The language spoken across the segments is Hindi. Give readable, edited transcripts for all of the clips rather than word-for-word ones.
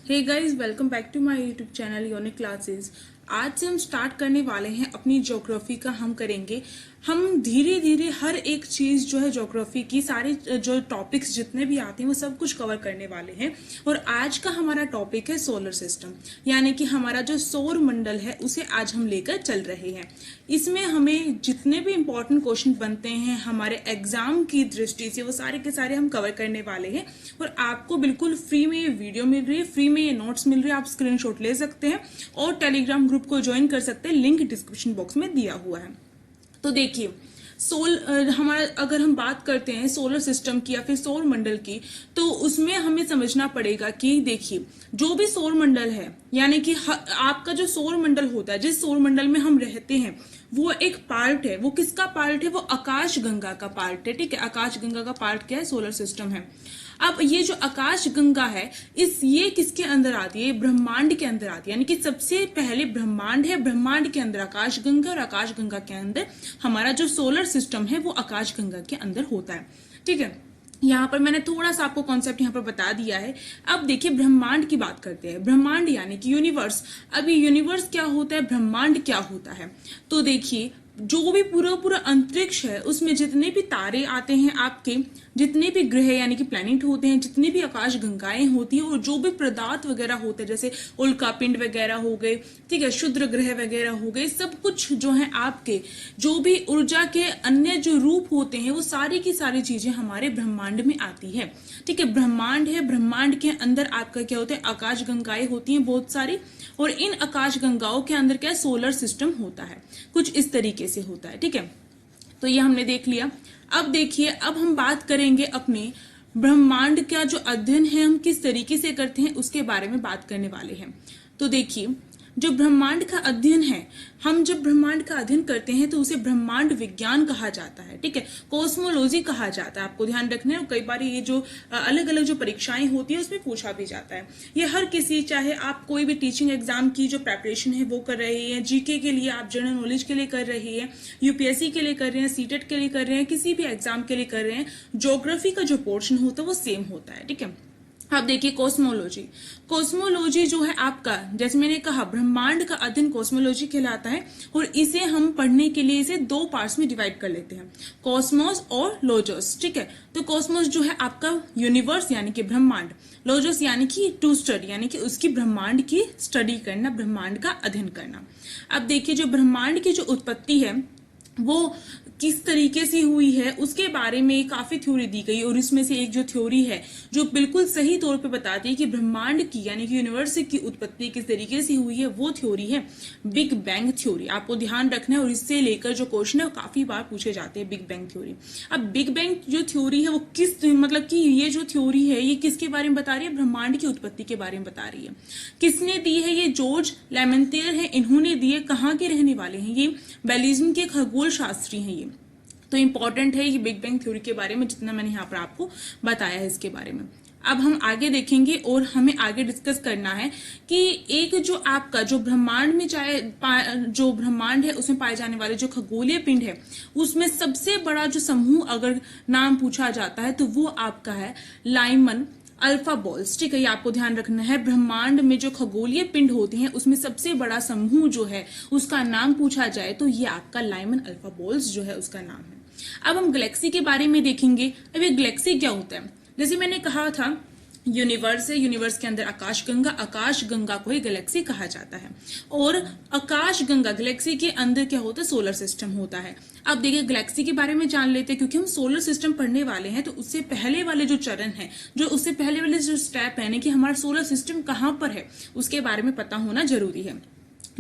Hey guys, welcome back to my YouTube channel Unique Classes. आज से हम स्टार्ट करने वाले हैं अपनी ज्योग्राफी का। हम धीरे धीरे हर एक चीज जो है ज्योग्राफी की, सारे जो टॉपिक्स जितने भी आते हैं वो सब कुछ कवर करने वाले हैं। और आज का हमारा टॉपिक है सोलर सिस्टम, यानी कि हमारा जो सौर मंडल है उसे आज हम लेकर चल रहे हैं। इसमें हमें जितने भी इंपॉर्टेंट क्वेश्चन बनते हैं हमारे एग्जाम की दृष्टि से वो सारे के सारे हम कवर करने वाले हैं। और आपको बिल्कुल फ्री में ये वीडियो मिल रही है, फ्री में ये नोट्स मिल रही है। आप स्क्रीनशॉट ले सकते हैं और टेलीग्राम ग्रुप को ज्वाइन कर सकते हैं, लिंक डिस्क्रिप्शन बॉक्स में दिया हुआ है। तो देखिए, हमारा अगर हम बात करते हैं सोलर सिस्टम की या फिर सौर मंडल की, तो उसमें हमें समझना पड़ेगा कि देखिए, जो भी सौर मंडल है यानी कि आपका जो सौर मंडल होता है, जिस सौर मंडल में हम रहते हैं, वो एक पार्ट है। वो किसका पार्ट है? वो आकाश गंगा का पार्ट है। ठीक है, आकाश गंगा का पार्ट क्या है? सोलर सिस्टम है। अब ये जो आकाश गंगा है, ये किसके अंदर आती है? ब्रह्मांड के अंदर आती है। यानी कि सबसे पहले ब्रह्मांड है, ब्रह्मांड के अंदर आकाश गंगा, और आकाश गंगा के अंदर हमारा जो सोलर सिस्टम है वो आकाश गंगा के अंदर होता है। ठीक है, यहाँ पर मैंने थोड़ा सा आपको कॉन्सेप्ट यहाँ पर बता दिया है। अब देखिए, ब्रह्मांड की बात करते हैं। ब्रह्मांड यानी कि यूनिवर्स। अब ये यूनिवर्स क्या होता है, ब्रह्मांड क्या होता है? तो देखिए, जो भी पूरा अंतरिक्ष है उसमें जितने भी तारे आते हैं, आपके जितने भी ग्रह यानी कि प्लैनेट होते हैं, जितनी भी आकाश गंगाएं होती है, और जो भी पदार्थ वगैरह होते हैं, जैसे उल्का पिंड वगैरह हो गए, ठीक है, क्षुद्र ग्रह वगैरह हो गए, सब कुछ जो है आपके जो भी ऊर्जा के अन्य जो रूप होते हैं वो सारी की सारी चीजें हमारे ब्रह्मांड में आती है। ठीक है, ब्रह्मांड है, ब्रह्मांड के अंदर आपका क्या होता है? आकाश गंगाएं होती हैं बहुत सारी, और इन आकाश गंगाओं के अंदर क्या सोलर सिस्टम होता है, कुछ इस तरीके से होता है। ठीक है, तो ये हमने देख लिया। अब देखिए, अब हम बात करेंगे अपने ब्रह्मांड का जो अध्ययन है हम किस तरीके से करते हैं उसके बारे में बात करने वाले हैं। तो देखिए, जो ब्रह्मांड का अध्ययन है, हम जब ब्रह्मांड का अध्ययन करते हैं तो उसे ब्रह्मांड विज्ञान कहा जाता है। ठीक है, कॉस्मोलॉजी कहा जाता है। आपको ध्यान रखना है, कई बार ये जो अलग अलग जो परीक्षाएं होती है उसमें पूछा भी जाता है। ये हर किसी, चाहे आप कोई भी टीचिंग एग्जाम की जो प्रेपरेशन है वो कर रहे हैं, जीके के लिए, आप जनरल नॉलेज के लिए कर रहे हैं, यूपीएससी के लिए कर रहे हैं, सीटेट के लिए कर रहे हैं, किसी भी एग्जाम के लिए कर रहे हैं, ज्योग्राफी का जो पोर्शन होता है वो सेम होता है। ठीक है, अब देखिए, कॉस्मोलॉजी जो है आपका, जैसे मैंने कहा, ब्रह्मांड का अध्ययन कॉस्मोलॉजी कहलाता है। और इसे हम पढ़ने के लिए इसे दो पार्ट्स में डिवाइड कर लेते हैं, कॉस्मोस और लोजोस। ठीक है, तो कॉस्मोस जो है आपका यूनिवर्स यानी कि ब्रह्मांड, लोजोस यानी कि टू स्टडी, यानी कि उसकी ब्रह्मांड की स्टडी करना, ब्रह्मांड का अध्ययन करना। अब देखिए, जो ब्रह्मांड की जो उत्पत्ति है वो किस तरीके से हुई है उसके बारे में काफी थ्योरी दी गई, और इसमें से एक जो थ्योरी है जो बिल्कुल सही तौर पे बताती है कि ब्रह्मांड की यानी कि यूनिवर्स की उत्पत्ति किस तरीके से हुई है, वो थ्योरी है बिग बैंग थ्योरी। आपको ध्यान रखना है, और इससे लेकर जो क्वेश्चन है वो काफी बार पूछे जाते हैं, बिग बैंग थ्योरी। अब बिग बैंग जो थ्योरी है वो किस, मतलब कि ये जो थ्योरी है ये किसके बारे में बता रही है? ब्रह्मांड की उत्पत्ति के बारे में बता रही है। किसने दी है? ये जॉर्ज लेमेंटियर है, इन्होंने दी है। कहाँ के रहने वाले हैं? ये बेल्जियम के खगोल शास्त्री हैं ये। तो इंपॉर्टेंट है ये बिग बैंग थ्योरी के बारे में, जितना मैंने यहाँ पर आपको बताया है इसके बारे में। अब हम आगे देखेंगे और हमें आगे डिस्कस करना है कि एक जो आपका जो ब्रह्मांड में जो ब्रह्मांड है उसमें पाए जाने वाले जो खगोलीय पिंड है उसमें सबसे बड़ा जो समूह अगर नाम पूछा जाता है तो वो आपका है लाइमन अल्फा बॉल्स। ठीक है, ये आपको ध्यान रखना है। ब्रह्मांड में जो खगोलीय पिंड होते हैं उसमें सबसे बड़ा समूह जो है उसका नाम पूछा जाए तो ये आपका लाइमन अल्फा बॉल्स जो है उसका नाम है। अब हम गैलेक्सी के बारे में देखेंगे। अब ये गैलेक्सी क्या होता है? जैसे मैंने कहा था, यूनिवर्स है, यूनिवर्स के अंदर आकाश गंगा को ही गैलेक्सी कहा जाता है। और आकाश गंगा गैलेक्सी के अंदर क्या होता है? सोलर सिस्टम होता है। अब देखिए, गैलेक्सी के बारे में जान लेते हैं, क्योंकि हम सोलर सिस्टम पढ़ने वाले हैं तो उससे पहले वाले जो चरण है, जो उससे पहले वाले जो स्टेप है कि हमारा सोलर सिस्टम कहाँ पर है, उसके बारे में पता होना जरूरी है।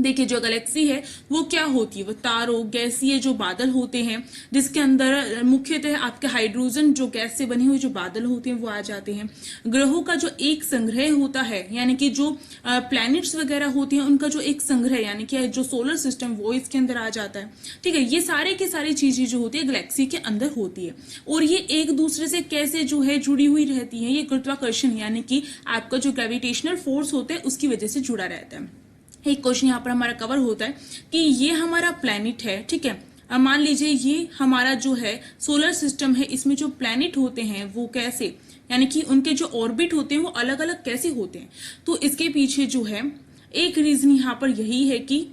देखिए, जो गैलेक्सी है वो क्या होती है? वो तारों, गैसीय जो बादल होते हैं जिसके अंदर मुख्यतः आपके हाइड्रोजन जो गैस से बने हुए जो बादल होते हैं वो आ जाते हैं। ग्रहों का जो एक संग्रह होता है, यानी कि जो प्लैनेट्स वगैरह होते हैं उनका जो एक संग्रह, यानी कि जो सोलर सिस्टम, वो इसके अंदर आ जाता है। ठीक है, ये सारे की सारी चीजें जो होती है गैलेक्सी के अंदर होती है। और ये एक दूसरे से कैसे जो है जुड़ी हुई रहती है? ये गुरुत्वाकर्षण यानी कि आपका जो ग्रेविटेशनल फोर्स होता है उसकी वजह से जुड़ा रहता है। एक क्वेश्चन यहाँ पर हमारा कवर होता है कि ये हमारा प्लैनेट है, ठीक है, मान लीजिए ये हमारा जो है सोलर सिस्टम है, इसमें जो प्लैनेट होते हैं वो कैसे, यानी कि उनके जो ऑर्बिट होते हैं वो अलग अलग कैसे होते हैं। तो इसके पीछे जो है एक रीजन यहाँ पर यही है कि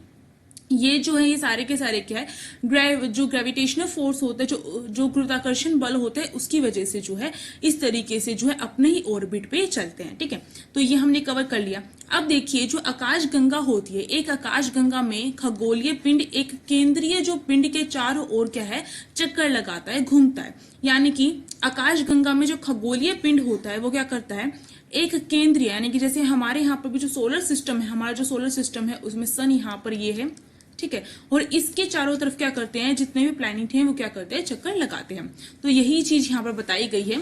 ये जो है ये सारे के सारे क्या है, जो ग्रेविटेशनल फोर्स होता है, जो गुरुत्वाकर्षण बल होता है, उसकी वजह से जो है इस तरीके से जो है अपने ही ऑर्बिट पे चलते हैं। ठीक है, तो ये हमने कवर कर लिया। अब देखिए जो आकाश गंगा होती है, एक आकाश गंगा में खगोलीय पिंड एक केंद्रीय जो पिंड के चारों ओर क्या है चक्कर लगाता है, घूमता है। यानी कि आकाश गंगा में जो खगोलीय पिंड होता है वो क्या करता है, एक केंद्रीय, यानी कि जैसे हमारे यहाँ पर भी जो सोलर सिस्टम है, हमारा जो सोलर सिस्टम है उसमें सन यहाँ पर ये है, ठीक है, और इसके चारों तरफ क्या करते हैं, जितने भी प्लैनेट हैं वो क्या करते हैं, चक्कर लगाते हैं। तो यही चीज यहाँ पर बताई गई है।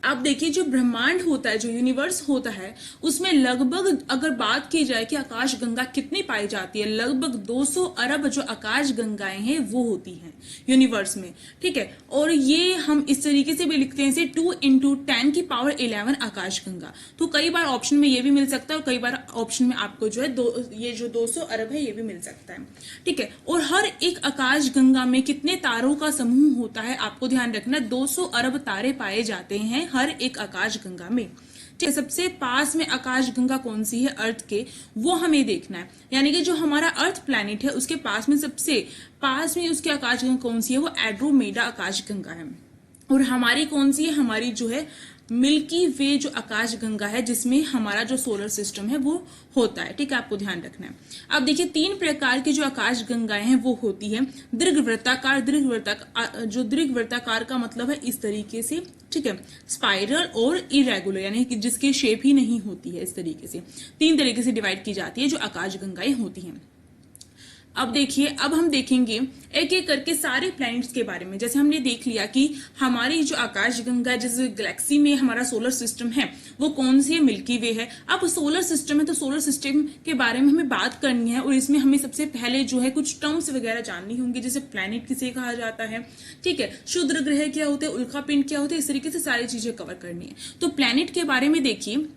आप देखिए जो ब्रह्मांड होता है, जो यूनिवर्स होता है, उसमें लगभग अगर बात की जाए कि आकाश गंगा कितनी पाई जाती है, लगभग 200 अरब जो आकाश गंगाएं हैं वो होती हैं यूनिवर्स में। ठीक है, और ये हम इस तरीके से भी लिखते हैं इसे 2 × 10⁻11 आकाश गंगा। तो कई बार ऑप्शन में ये भी मिल सकता है और कई बार ऑप्शन में आपको जो है ये जो 200 अरब है ये भी मिल सकता है। ठीक है, और हर एक आकाश गंगा में कितने तारों का समूह होता है आपको ध्यान रखना, 200 अरब तारे पाए जाते हैं हर एक आकाश गंगा में। ठीक है, सबसे पास में आकाश गंगा कौन सी है अर्थ के, वो हमें देखना है। यानी कि जो हमारा अर्थ प्लैनेट है उसके पास में सबसे पास में उसकी आकाश गंगा कौन सी है, वो एंड्रोमेडा आकाश गंगा है। और हमारी कौन सी है, हमारी जो है मिल्की वे जो आकाश गंगा है, जिसमें हमारा जो सोलर सिस्टम है वो होता है। ठीक है, आपको ध्यान रखना है। अब देखिए 3 प्रकार की जो आकाश गंगाएं हैं वो होती है दीर्घवृत्ताकार, जो दीर्घवृत्ताकार का मतलब है इस तरीके से, ठीक है, स्पाइरल और इरेगुलर, यानी कि जिसकी शेप ही नहीं होती है, इस तरीके से 3 तरीके से डिवाइड की जाती है जो आकाश गंगाएं होती हैं। अब देखिए, अब हम देखेंगे एक एक करके सारे प्लैनेट्स के बारे में। जैसे हमने देख लिया कि हमारी जो आकाश गंगा जिस गैलेक्सी में हमारा सोलर सिस्टम है वो कौन सी है, मिल्की वे है। अब सोलर सिस्टम है तो सोलर सिस्टम के बारे में हमें बात करनी है और इसमें हमें सबसे पहले जो है कुछ टर्म्स वगैरह जाननी होंगी, जैसे प्लैनेट किसे कहा जाता है, ठीक है, क्षुद्र ग्रह क्या होते हैं, उल्का पिंड क्या होते हैं, इस तरीके से सारी चीजें कवर करनी है। तो प्लैनेट के बारे में देखिए,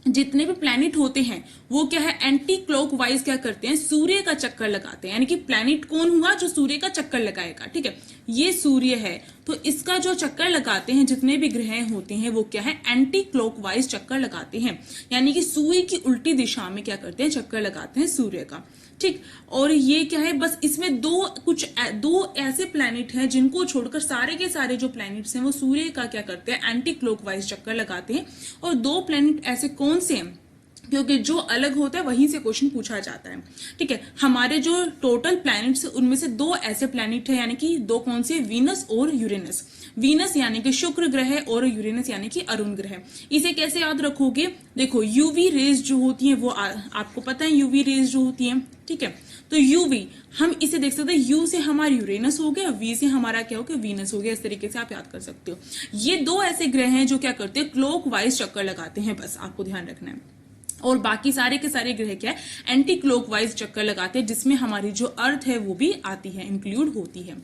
जितने भी प्लैनेट होते हैं वो क्या है एंटी क्लॉकवाइज क्या करते हैं, सूर्य का चक्कर लगाते हैं। यानी कि प्लैनेट कौन हुआ, जो सूर्य का चक्कर लगाएगा। ठीक है, ये सूर्य है तो इसका जो चक्कर लगाते हैं जितने भी ग्रह होते हैं वो क्या है एंटी क्लॉकवाइज चक्कर लगाते हैं। यानी कि सूर्य की उल्टी दिशा में क्या करते हैं, चक्कर लगाते हैं सूर्य का। ठीक, और ये क्या है, बस इसमें दो ऐसे प्लैनेट हैं जिनको छोड़कर सारे के सारे जो प्लैनेट्स हैं वो सूर्य का क्या करते हैं, एंटी क्लॉकवाइज चक्कर लगाते हैं। और 2 प्लैनेट ऐसे कौन से हैं, क्योंकि जो अलग होता है वहीं से क्वेश्चन पूछा जाता है। ठीक है, हमारे जो टोटल प्लैनेट्स उनमें से 2 ऐसे प्लैनेट है, यानी कि 2 कौन से, वीनस और यूरेनस। वीनस यानी कि शुक्र ग्रह और यूरेनस यानी कि अरुण ग्रह। इसे कैसे याद रखोगे, देखो यूवी रेज जो होती है वो आपको पता है यूवी रेज जो होती है। ठीक है, तो यूवी हम इसे देख सकते हैं, यू से हमारा यूरेनस हो गया, वी से हमारा क्या हो गया, वीनस हो गया। इस तरीके से आप याद कर सकते हो। ये 2 ऐसे ग्रह हैं जो क्या करते हैं, क्लॉक वाइज चक्कर लगाते हैं, बस आपको ध्यान रखना है। और बाकी सारे के सारे ग्रह क्या है एंटी क्लॉकवाइज चक्कर लगाते हैं, जिसमें हमारी जो अर्थ है वो भी आती है, इंक्लूड होती है।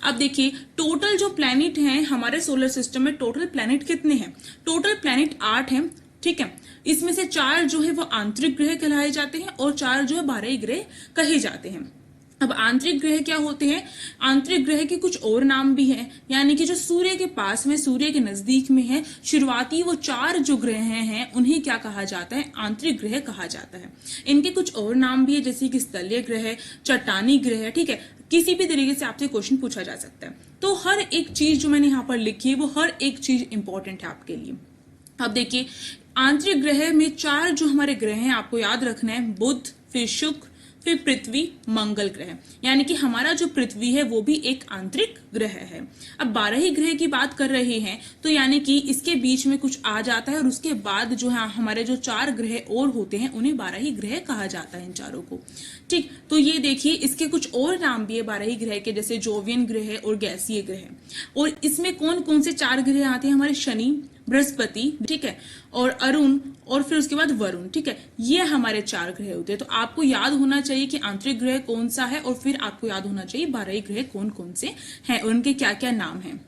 अब देखिए टोटल जो प्लैनेट हैं हमारे सोलर सिस्टम में, टोटल प्लैनेट कितने हैं, टोटल प्लैनेट 8 हैं। ठीक है, इसमें से 4 जो है वो आंतरिक ग्रह कहलाए जाते हैं और 4 जो है बाहरी ग्रह कहे जाते हैं। अब आंतरिक ग्रह क्या होते हैं, आंतरिक ग्रह के कुछ और नाम भी हैं, यानी कि जो सूर्य के पास में, सूर्य के नजदीक में है, शुरुआती वो 4 जो ग्रह हैं उन्हें क्या कहा जाता है, आंतरिक ग्रह कहा जाता है। इनके कुछ और नाम भी है, जैसे कि स्थलीय ग्रह, चट्टानी ग्रह। ठीक है, किसी भी तरीके से आपसे क्वेश्चन पूछा जा सकता है। तो हर एक चीज जो मैंने यहाँ पर लिखी है वो हर एक चीज इंपॉर्टेंट है आपके लिए। अब देखिए आंतरिक ग्रह में 4 जो हमारे ग्रह हैं आपको याद रखना है, बुध, फिर शुक्र, फिर पृथ्वी, मंगल ग्रह। यानी कि हमारा जो पृथ्वी है वो भी एक आंतरिक ग्रह है। अब 12 ही ग्रह की बात कर रहे हैं तो यानी कि इसके बीच में कुछ आ जाता है और उसके बाद जो है हमारे जो 4 ग्रह और होते हैं उन्हें 12 ही ग्रह कहा जाता है, इन चारों को। ठीक, तो ये देखिए इसके कुछ और नाम भी है 12 ही ग्रह के, जैसे जोवियन ग्रह और गैसीय ग्रह। और इसमें कौन कौन से 4 ग्रह आते हैं, हमारे शनि, बृहस्पति, ठीक है, और अरुण, और फिर उसके बाद वरुण। ठीक है, ये हमारे 4 ग्रह होते हैं। तो आपको याद होना चाहिए कि आंतरिक ग्रह कौन सा है और फिर आपको याद होना चाहिए 12 ग्रह कौन कौन से हैं, उनके क्या क्या नाम हैं।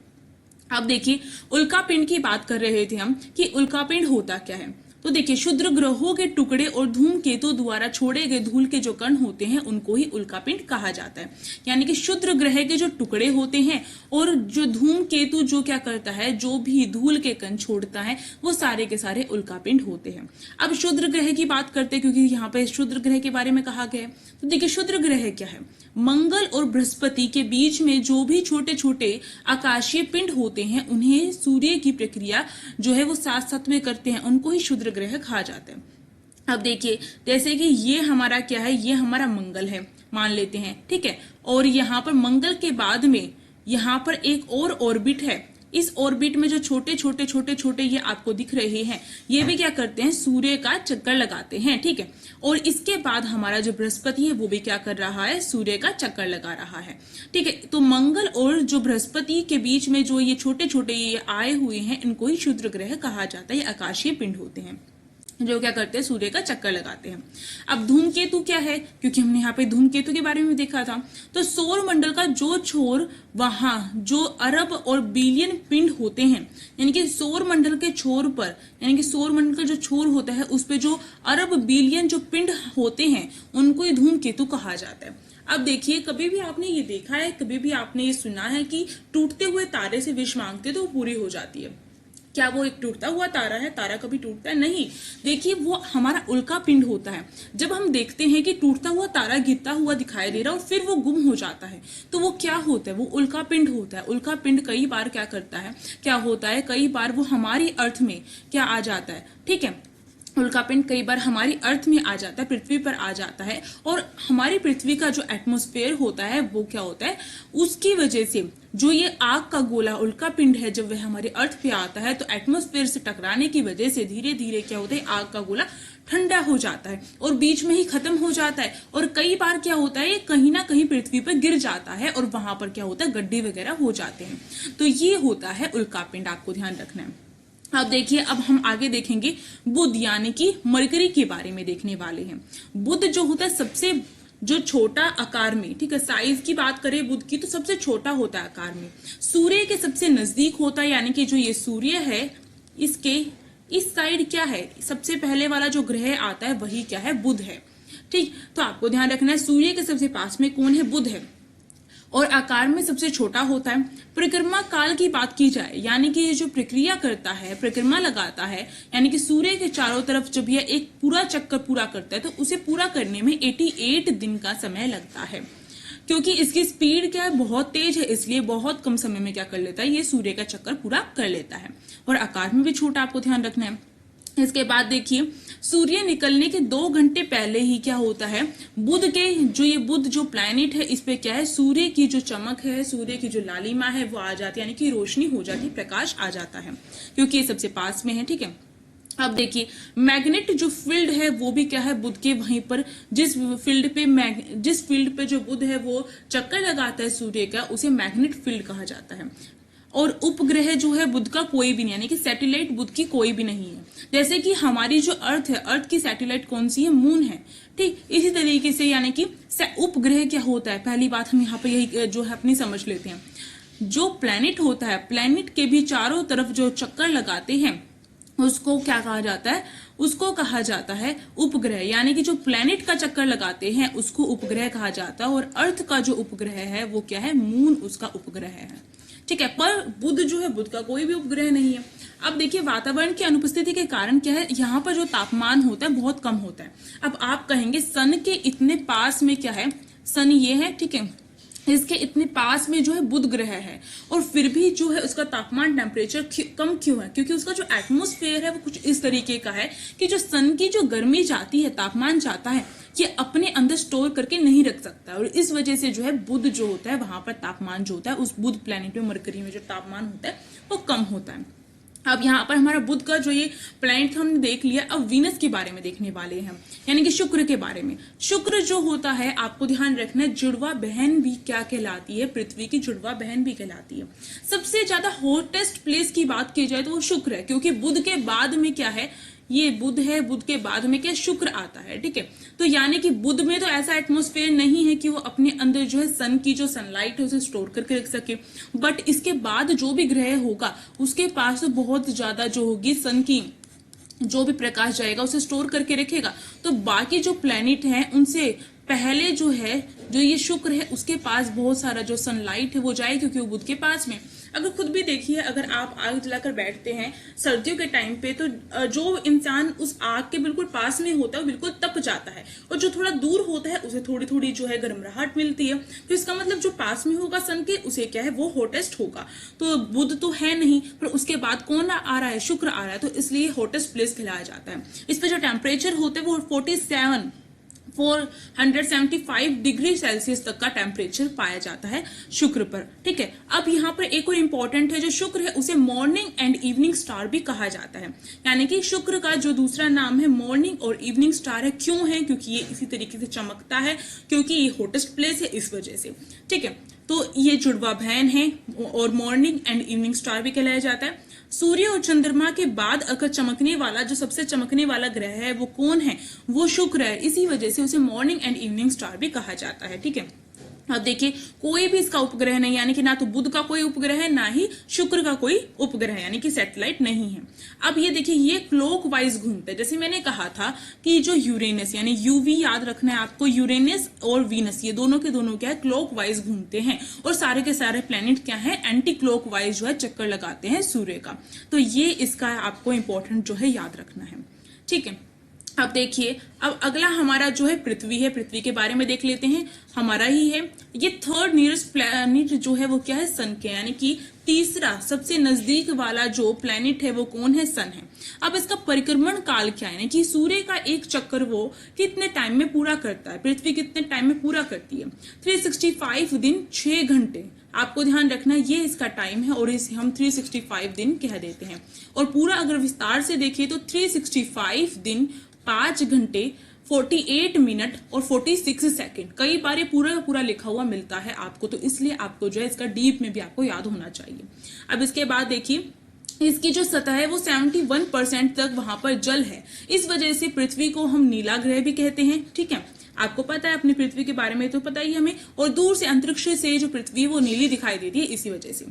अब देखिए उल्का पिंड की बात कर रहे थे हम कि उल्का पिंड होता क्या है। तो देखिए क्षुद्र ग्रहों के टुकड़े और धूमकेतु द्वारा छोड़े गए धूल के जो कण होते हैं उनको ही उल्कापिंड कहा जाता है। यानी कि क्षुद्र ग्रह के जो टुकड़े होते हैं और जो धूमकेतु जो क्या करता है, जो भी धूल के कण छोड़ता है, वो सारे के सारे उल्कापिंड होते हैं। अब क्षुद्र ग्रह की बात करते हैं क्योंकि यहाँ पे क्षुद्र ग्रह के बारे में कहा गया है। तो देखिए क्षुद्र ग्रह क्या है, मंगल और बृहस्पति के बीच में जो भी छोटे छोटे आकाशीय पिंड होते हैं उन्हें सूर्य की प्रक्रिया जो है वो साथ साथ में करते हैं, उनको ही क्षुद्र ग्रह कहा जाता है। अब देखिए जैसे कि ये हमारा क्या है, ये हमारा मंगल है मान लेते हैं, ठीक है। और यहाँ पर मंगल के बाद में यहाँ पर एक और ऑर्बिट है। इस ऑर्बिट में जो छोटे छोटे छोटे छोटे ये आपको दिख रहे हैं, ये भी क्या करते हैं, सूर्य का चक्कर लगाते हैं, ठीक है। और इसके बाद हमारा जो बृहस्पति है वो भी क्या कर रहा है, सूर्य का चक्कर लगा रहा है, ठीक है। तो मंगल और जो बृहस्पति के बीच में जो ये छोटे छोटे ये आए हुए हैं, इनको ही क्षुद्र ग्रह कहा जाता है। ये आकाशीय पिंड होते हैं जो क्या करते हैं, सूर्य का चक्कर लगाते हैं। अब धूमकेतु क्या है, क्योंकि हमने यहाँ पे धूमकेतु के बारे में देखा था। तो सौर मंडल का जो छोर, वहां जो अरब और बिलियन पिंड होते हैं, यानी कि सौर मंडल के छोर पर, यानी कि सौर मंडल का जो छोर होता है उस पे जो अरब बिलियन जो पिंड होते हैं उनको ही धूमकेतु कहा जाता है। अब देखिए कभी भी आपने ये देखा है, कभी भी आपने ये सुना है कि टूटते हुए तारे से विश मांगते तो वो पूरी हो जाती है। क्या वो एक टूटता हुआ तारा है? तारा कभी टूटता है नहीं। देखिए वो हमारा उल्का पिंड होता है। जब हम देखते हैं कि टूटता हुआ तारा गिरता हुआ दिखाई दे रहा है और फिर वो गुम हो जाता है, तो वो क्या होता है, वो उल्का पिंड होता है। उल्का पिंड कई बार क्या करता है, क्या होता है, कई बार वो हमारी अर्थ में क्या आ जाता है, ठीक है। उल्कापिंड कई बार हमारी अर्थ में आ जाता है, पृथ्वी पर आ जाता है, और हमारी पृथ्वी का जो एटमॉस्फेयर होता है वो क्या होता है, उसकी वजह से जो ये आग का गोला उल्कापिंड है, जब वह हमारे अर्थ पे आता है तो एटमॉस्फेयर से टकराने की वजह से धीरे धीरे क्या होता है, आग का गोला ठंडा हो जाता है और बीच में ही खत्म हो जाता है। और कई बार क्या होता है, ये कहीं ना कहीं पृथ्वी पर गिर जाता है और वहां पर क्या होता है, गड्ढे वगैरह हो जाते हैं। तो ये होता है उल्कापिंड, आपको ध्यान रखना है। अब देखिए, अब हम आगे देखेंगे बुध यानी कि मरकरी के बारे में देखने वाले हैं। बुध जो होता है सबसे जो छोटा आकार में, ठीक है, साइज की बात करें बुध की तो सबसे छोटा होता है आकार में, सूर्य के सबसे नजदीक होता है। यानी कि जो ये सूर्य है इसके इस साइड क्या है, सबसे पहले वाला जो ग्रह आता है वही क्या है, बुध है, ठीक। तो आपको ध्यान रखना है सूर्य के सबसे पास में कौन है, बुध है, और आकार में सबसे छोटा होता है। परिक्रमा काल की बात की जाए, यानी कि ये जो प्रक्रिया करता है, परिक्रमा लगाता है, यानी कि सूर्य के चारों तरफ जब यह एक पूरा चक्कर पूरा करता है तो उसे पूरा करने में 88 दिन का समय लगता है। क्योंकि इसकी स्पीड क्या है, बहुत तेज है, इसलिए बहुत कम समय में क्या कर लेता है, ये सूर्य का चक्कर पूरा कर लेता है। और आकार में भी छोटा, आपको ध्यान रखना है। इसके बाद देखिए, सूर्य निकलने के 2 घंटे पहले ही क्या होता है, बुध के जो ये बुध जो प्लैनेट है इस पे क्या है, सूर्य की जो चमक है, सूर्य की जो लालिमा है वो आ जाती है, यानी कि रोशनी हो जाती है, प्रकाश आ जाता है, क्योंकि ये सबसे पास में है, ठीक है। अब देखिए मैग्नेट जो फील्ड है वो भी क्या है, बुध के वहीं पर जिस फील्ड पे जो बुध है वो चक्कर लगाता है सूर्य का, उसे मैग्नेट फील्ड कहा जाता है। और उपग्रह जो है बुध का कोई भी नहीं, यानी कि सैटेलाइट बुध की कोई भी नहीं है। जैसे कि हमारी जो अर्थ है, अर्थ की सैटेलाइट कौन सी है, मून है, ठीक। इसी तरीके से यानी कि उपग्रह क्या होता है, पहली बात हम यहाँ पे यही जो है अपनी समझ लेते हैं। जो प्लैनेट होता है, प्लैनेट के भी चारों तरफ जो चक्कर लगाते हैं उसको क्या कहा जाता है, उसको कहा जाता है उपग्रह। यानी कि जो प्लैनेट का चक्कर लगाते हैं उसको उपग्रह कहा जाता है, और अर्थ का जो उपग्रह है वो क्या है, मून उसका उपग्रह है, ठीक है। पर बुध जो है, बुध का कोई भी उपग्रह नहीं है। अब देखिए वातावरण की अनुपस्थिति के कारण क्या है, यहाँ पर जो तापमान होता है बहुत कम होता है। अब आप कहेंगे सन के इतने पास में क्या है, सन ये है, ठीक है, इसके इतने पास में जो है बुध ग्रह है, और फिर भी जो है उसका तापमान टेम्परेचर कम क्यों है, क्योंकि उसका जो एटमॉस्फेयर है वो कुछ इस तरीके का है कि जो सन की जो गर्मी जाती है, तापमान जाता है, ये अपने अंदर स्टोर करके नहीं रख सकता, और इस वजह से जो है बुध जो होता है वहां पर तापमान जो होता है, उस बुध प्लैनेट में, मरकरी में जो तापमान होता है वो कम होता है। अब यहाँ पर हमारा बुध का जो ये प्लैनेट हमने देख लिया, अब वीनस के बारे में देखने वाले हैं, यानी कि शुक्र के बारे में। शुक्र जो होता है, आपको ध्यान रखना है, जुड़वा बहन भी क्या कहलाती है, पृथ्वी की जुड़वा बहन भी कहलाती है। सबसे ज्यादा हॉटेस्ट प्लेस की बात की जाए तो वो शुक्र है, क्योंकि बुध के बाद में क्या है, ये बुध है, बुध के बाद में क्या शुक्र आता है, ठीक है। तो यानी कि बुध में तो ऐसा एटमॉस्फेयर नहीं है कि वो अपने अंदर जो है सन की जो सनलाइट है उसे स्टोर करके रख सके, बट इसके बाद जो भी ग्रह होगा उसके पास तो बहुत ज्यादा जो होगी सन की जो भी प्रकाश जाएगा उसे स्टोर करके रखेगा। तो बाकी जो प्लैनेट हैं उनसे पहले जो है, जो ये शुक्र है, उसके पास बहुत सारा जो सनलाइट है वो जाए, क्योंकि वो बुध के पास में। अगर खुद भी देखिए, अगर आप आग जलाकर बैठते हैं सर्दियों के टाइम पे, तो जो इंसान उस आग के बिल्कुल पास में होता है वो बिल्कुल तप जाता है, और जो थोड़ा दूर होता है उसे थोड़ी थोड़ी जो है गर्मराहट मिलती है। तो इसका मतलब जो पास में होगा सन के, उसे क्या है, वो हॉटेस्ट होगा। तो बुध तो है नहीं, पर उसके बाद कौन आ रहा है, शुक्र आ रहा है, तो इसलिए हॉटेस्ट प्लेस कहलाया जाता है। इस पे जो टेम्परेचर होते हैं वो 475 डिग्री सेल्सियस तक का टेम्परेचर पाया जाता है शुक्र पर। ठीक है, अब यहाँ पर एक और इम्पोर्टेंट है, जो शुक्र है उसे मॉर्निंग एंड इवनिंग स्टार भी कहा जाता है। यानी कि शुक्र का जो दूसरा नाम है मॉर्निंग और इवनिंग स्टार है। क्यों है? क्योंकि ये इसी तरीके से चमकता है, क्योंकि ये हॉटेस्ट प्लेस है, इस वजह से। ठीक है, तो ये जुड़वा बहन है और मॉर्निंग एंड इवनिंग स्टार भी कहलाया जाता है। सूर्य और चंद्रमा के बाद अगर चमकने वाला, जो सबसे चमकने वाला ग्रह है वो कौन है? वो शुक्र है। इसी वजह से उसे मॉर्निंग एंड इवनिंग स्टार भी कहा जाता है। ठीक है, अब देखिए, कोई भी इसका उपग्रह नहीं, यानी कि ना तो बुध का कोई उपग्रह है, ना ही शुक्र का कोई उपग्रह है, यानी कि सैटेलाइट नहीं है। अब ये देखिए, ये क्लॉकवाइज घूमते हैं। जैसे मैंने कहा था कि जो यूरेनस, यानी यूवी याद रखना है आपको, यूरेनस और वीनस, ये दोनों के दोनों क्या है, क्लॉकवाइज घूमते हैं, और सारे के सारे प्लैनेट क्या है, एंटी क्लॉकवाइज जो है चक्कर लगाते हैं सूर्य का। तो ये इसका आपको इंपॉर्टेंट जो है याद रखना है। ठीक है, अब देखिए, अब अगला हमारा जो है पृथ्वी है। पृथ्वी के बारे में देख लेते हैं, हमारा ही है ये। थर्ड नियरेस्ट प्लैनेट जो है वो क्या है, सन के, यानी कि तीसरा सबसे नजदीक वाला जो प्लैनेट है वो कौन है, सन है। अब इसका परिक्रमण काल क्या है, यानी कि सूर्य का एक चक्कर वो कितने टाइम में पूरा करता है, पृथ्वी कितने टाइम में पूरा करती है? 365 दिन 6 घंटे। आपको ध्यान रखना है, ये इसका टाइम है, और इसे हम 365 दिन कह देते हैं। और पूरा अगर विस्तार से देखिए तो 365 दिन 5 घंटे 48 मिनट और 46 सेकंड। कई बार ये पूरा का पूरा लिखा हुआ मिलता है आपको, तो इसलिए आपको जो है इसका डीप में भी आपको याद होना चाहिए। अब इसके बाद देखिए, इसकी जो सतह है वो 71% तक वहां पर जल है। इस वजह से पृथ्वी को हम नीला ग्रह भी कहते हैं। ठीक है, आपको पता है अपनी पृथ्वी के बारे में, तो पता ही हमें। और दूर से अंतरिक्ष से जो पृथ्वी है वो नीली दिखाई देती है, इसी वजह से।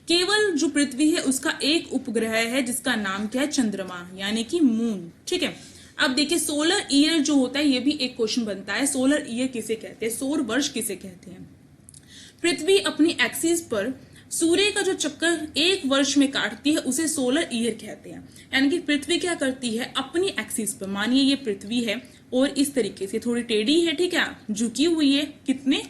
केवल जो पृथ्वी है उसका एक उपग्रह है, जिसका नाम क्या है, चंद्रमा, यानी कि मून। ठीक है, अब देखिए, सोलर ईयर जो होता है, ये भी एक क्वेश्चन बनता है, सोलर ईयर किसे कहते हैं, सौर वर्ष किसे कहते हैं? पृथ्वी अपनी एक्सिस पर सूर्य का जो चक्कर एक वर्ष में काटती है उसे सोलर ईयर कहते हैं। यानी कि पृथ्वी क्या करती है, अपनी एक्सिस पर, मानिए ये पृथ्वी है और इस तरीके से थोड़ी टेढ़ी है, ठीक है, झुकी हुई है, कितने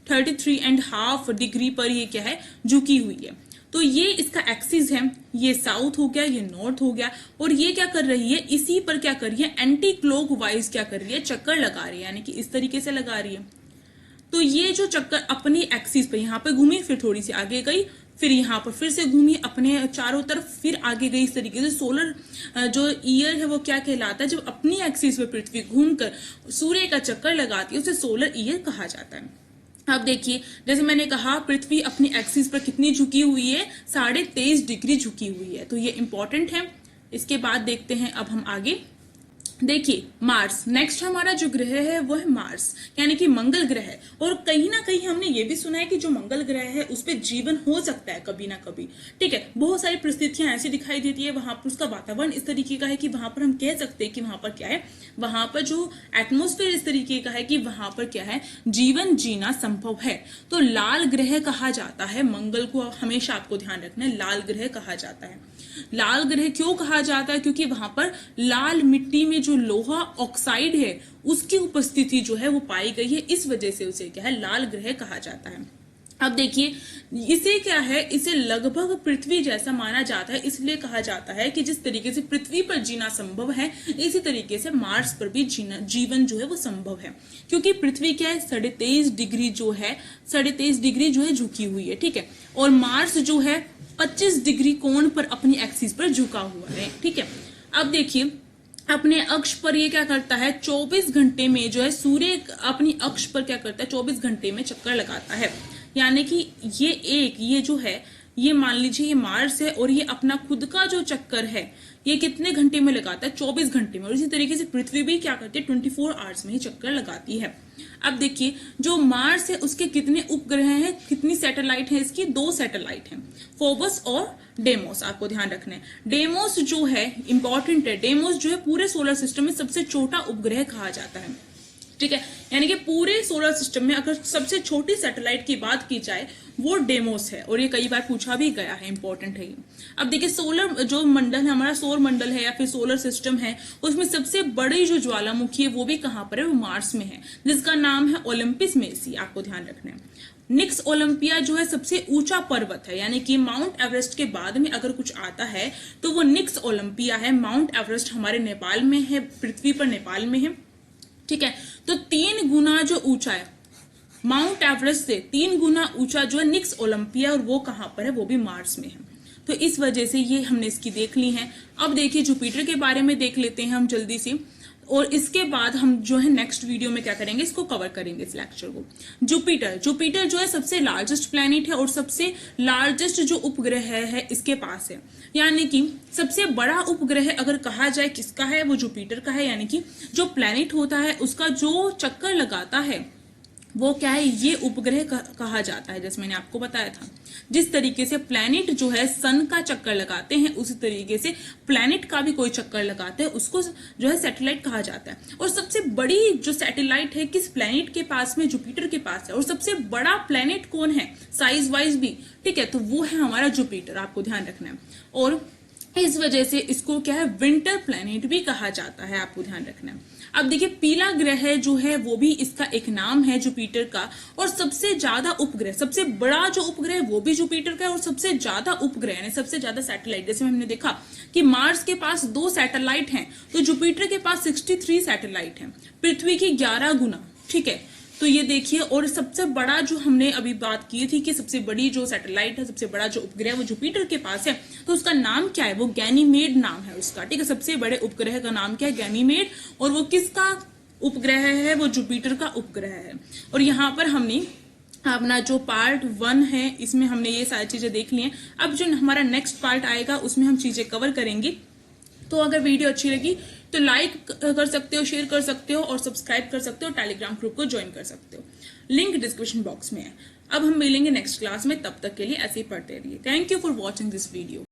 33.5 डिग्री पर ये क्या है, झुकी हुई है। तो ये इसका एक्सिस है, ये साउथ हो गया, ये नॉर्थ हो गया, और ये क्या कर रही है, इसी पर क्या कर रही है, एंटी क्लॉकवाइज क्या कर रही है, चक्कर लगा रही है, यानी कि इस तरीके से लगा रही है। तो ये जो चक्कर अपनी एक्सिस पे यहाँ पे घूमी, फिर थोड़ी सी आगे गई, फिर यहाँ पर फिर से घूमी अपने चारों तरफ, फिर आगे गई, इस तरीके से। सोलर जो ईयर है वो क्या कहलाता है, जब अपनी एक्सिस पे पृथ्वी घूमकर सूर्य का चक्कर लगाती है उसे सोलर ईयर कहा जाता है। अब देखिए, जैसे मैंने कहा, पृथ्वी अपनी एक्सिस पर कितनी झुकी हुई है, 23.5 डिग्री झुकी हुई है, तो ये इंपॉर्टेंट है। इसके बाद देखते हैं अब हम आगे। देखिए, मार्स, नेक्स्ट हमारा जो ग्रह है वो है मार्स, यानी कि मंगल ग्रह। और कहीं ना कहीं हमने ये भी सुना है कि जो मंगल ग्रह है उस पर जीवन हो सकता है कभी ना कभी। ठीक है, बहुत सारी परिस्थितियां ऐसी दिखाई देती है, वहां पर उसका वातावरण इस तरीके का है कि वहां पर हम कह सकते हैं कि वहां पर क्या है, वहां पर जो एटमोस्फेयर इस तरीके का है कि वहां पर क्या है, जीवन जीना संभव है। तो लाल ग्रह कहा जाता है मंगल को, हमेशा आपको ध्यान रखना है, लाल ग्रह कहा जाता है। लाल ग्रह क्यों कहा जाता है? क्योंकि वहां पर लाल मिट्टी में जो लोहा ऑक्साइड है उसकी उपस्थिति जो है वो पाई गई है, इस वजह से उसे क्या है, लाल ग्रह कहा जाता है। अब देखिए, इसे क्या है, इसे लगभग पृथ्वी जैसा माना जाता है, इसलिए कहा जाता है कि जिस तरीके से पृथ्वी पर जीना संभव है, इसी तरीके से मार्स पर भी जीवन जो है वो संभव है। क्योंकि पृथ्वी क्या है, 23.5 डिग्री जो है, 23.5 डिग्री जो है झुकी हुई है। ठीक है, और मार्स जो है 25 डिग्री कोण पर अपनी एक्सिस पर झुका हुआ है। ठीक है, अब देखिए, अपने अक्ष पर ये क्या करता है, 24 घंटे में जो है सूर्य अपनी अक्ष पर क्या करता है, 24 घंटे में चक्कर लगाता है। यानी कि ये जो है ये मान लीजिए ये मार्स है और ये अपना खुद का जो चक्कर है ये कितने घंटे में लगाता है, 24 घंटे में। और इसी तरीके से पृथ्वी भी क्या करती है, 24 आवर्स में ही चक्कर लगाती है। अब देखिए जो मार्स है उसके कितने उपग्रह हैं, कितनी सैटेलाइट है, इसकी 2 सैटेलाइट हैं, फोबस और डेमोस। आपको ध्यान रखना है डेमोस जो है इंपॉर्टेंट है। डेमोस जो है पूरे सोलर सिस्टम में सबसे छोटा उपग्रह कहा जाता है, ठीक है। यानी कि पूरे सोलर सिस्टम में अगर सबसे छोटी सैटेलाइट की बात की जाए वो डेमोस है, और ये कई बार पूछा भी गया है, इंपॉर्टेंट है ये। अब देखिए सोलर जो मंडल है हमारा, सौर मंडल है या फिर सोलर सिस्टम है, उसमें सबसे बड़ी जो ज्वालामुखी है वो भी कहां पर है, वो मार्स में है, जिसका नाम है ओलंपिस मेसी। आपको ध्यान रखना है निक्स ओलंपिया जो है सबसे ऊंचा पर्वत है, यानी कि माउंट एवरेस्ट के बाद में अगर कुछ आता है तो वो निक्स ओलंपिया है। माउंट एवरेस्ट हमारे नेपाल में है, पृथ्वी पर नेपाल में है, ठीक है। तो 3 गुना जो ऊंचा है माउंट एवरेस्ट से, 3 गुना ऊंचा जो है निक्स ओलंपिया, और वो कहां पर है, वो भी मार्स में है। तो इस वजह से ये हमने इसकी देख ली है। अब देखिए जुपिटर के बारे में देख लेते हैं हम जल्दी से, और इसके बाद हम जो है नेक्स्ट वीडियो में क्या करेंगे, इसको कवर करेंगे इस लेक्चर को। जुपिटर जो है सबसे लार्जेस्ट प्लैनेट है और सबसे लार्जेस्ट जो उपग्रह है इसके पास है। यानी कि सबसे बड़ा उपग्रह अगर कहा जाए किसका है, वो जुपिटर का है। यानी कि जो प्लैनेट होता है उसका जो चक्कर लगाता है वो क्या है, ये उपग्रह कहा जाता है। जैसे मैंने आपको बताया था, जिस तरीके से प्लैनेट जो है सन का चक्कर लगाते हैं उसी तरीके से प्लैनेट का भी कोई चक्कर लगाते हैं, उसको जो है सैटेलाइट कहा जाता है। और सबसे बड़ी जो सैटेलाइट है किस प्लैनेट के पास में, जुपिटर के पास है। और सबसे बड़ा प्लैनेट कौन है साइज वाइज भी, ठीक है, तो वो है हमारा जुपिटर। आपको ध्यान रखना है। और इस वजह से इसको क्या है, विंटर प्लैनेट भी कहा जाता है। आपको ध्यान रखना है। अब देखिए पीला ग्रह जो है वो भी इसका एक नाम है जुपिटर का, और सबसे ज्यादा उपग्रह, सबसे बड़ा जो उपग्रह वो भी जुपिटर का है, और सबसे ज्यादा उपग्रह यानी सबसे ज्यादा सैटेलाइट, जैसे हमने देखा कि मार्स के पास 2 सैटेलाइट हैं, तो जुपिटर के पास 63 सैटेलाइट हैं, पृथ्वी की 11 गुना, ठीक है। तो ये देखिए, और सबसे बड़ा जो हमने अभी बात की थी कि सबसे बड़ी जो सैटेलाइट है, सबसे बड़ा जो उपग्रह वो जुपिटर के पास है, तो उसका नाम क्या है, वो गैनीमेड नाम है उसका, ठीक है। सबसे बड़े उपग्रह का नाम क्या है, गैनीमेड, और वो किसका उपग्रह है, वो जुपिटर का उपग्रह है। और यहाँ पर हमने अपना जो पार्ट 1 है इसमें हमने ये सारी चीजें देख ली हैं। अब जो हमारा नेक्स्ट पार्ट आएगा उसमें हम चीजें कवर करेंगे। तो अगर वीडियो अच्छी लगी तो लाइक कर सकते हो, शेयर कर सकते हो और सब्सक्राइब कर सकते हो, टेलीग्राम ग्रुप को ज्वाइन कर सकते हो, लिंक डिस्क्रिप्शन बॉक्स में है। अब हम मिलेंगे नेक्स्ट क्लास में, तब तक के लिए ऐसे ही पढ़ते रहिए। Thank you for watching this video.